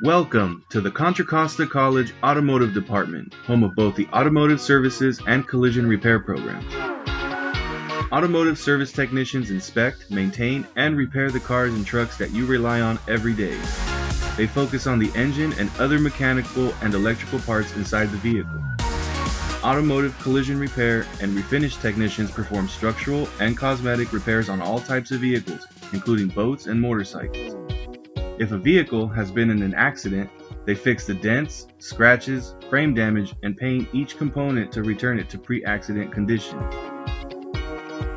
Welcome to the Contra Costa College Automotive Department, home of both the Automotive Services and Collision Repair programs. Automotive service technicians inspect, maintain, and repair the cars and trucks that you rely on every day. They focus on the engine and other mechanical and electrical parts inside the vehicle. Automotive collision repair and refinish technicians perform structural and cosmetic repairs on all types of vehicles, including boats and motorcycles. If a vehicle has been in an accident, they fix the dents, scratches, frame damage, and paint each component to return it to pre-accident condition.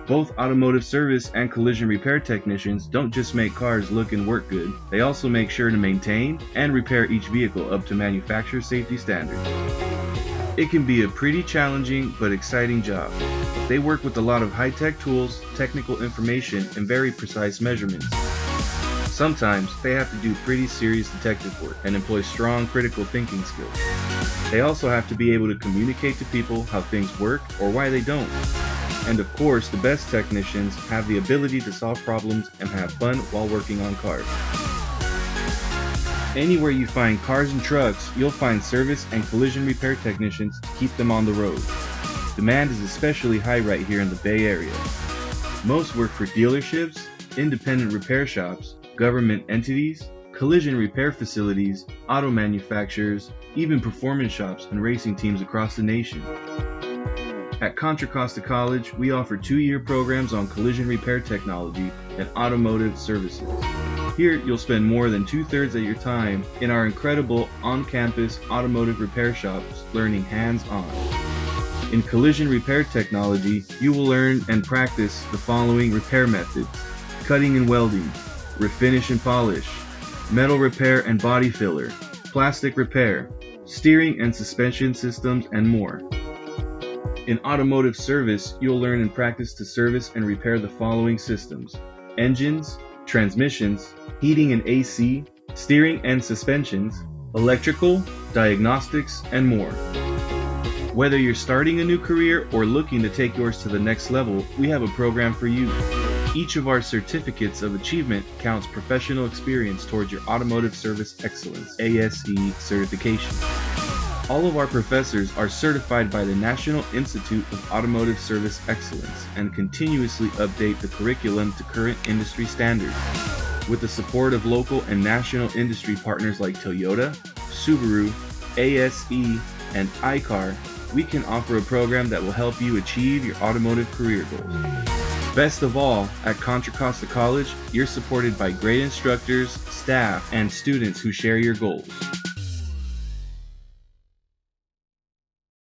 Both automotive service and collision repair technicians don't just make cars look and work good, they also make sure to maintain and repair each vehicle up to manufacturer safety standards. It can be a pretty challenging but exciting job. They work with a lot of high-tech tools, technical information, and very precise measurements. Sometimes they have to do pretty serious detective work and employ strong critical thinking skills. They also have to be able to communicate to people how things work or why they don't. And of course, the best technicians have the ability to solve problems and have fun while working on cars. Anywhere you find cars and trucks, you'll find service and collision repair technicians to keep them on the road. Demand is especially high right here in the Bay Area. Most work for dealerships, independent repair shops, government entities, collision repair facilities, auto manufacturers, even performance shops and racing teams across the nation. At Contra Costa College, we offer 2-year programs on collision repair technology and automotive services. Here, you'll spend more than 2/3 of your time in our incredible on-campus automotive repair shops learning hands-on. In collision repair technology, you will learn and practice the following repair methods: cutting and welding, refinish and polish, metal repair and body filler, plastic repair, steering and suspension systems, and more. In automotive service, you'll learn and practice to service and repair the following systems: engines, transmissions, heating and AC, steering and suspensions, electrical, diagnostics, and more. Whether you're starting a new career or looking to take yours to the next level, we have a program for you. Each of our certificates of achievement counts professional experience towards your Automotive Service Excellence (ASE) certification. All of our professors are certified by the National Institute of Automotive Service Excellence and continuously update the curriculum to current industry standards. With the support of local and national industry partners like Toyota, Subaru, ASE, and iCar, we can offer a program that will help you achieve your automotive career goals. Best of all, at Contra Costa College, you're supported by great instructors, staff, and students who share your goals.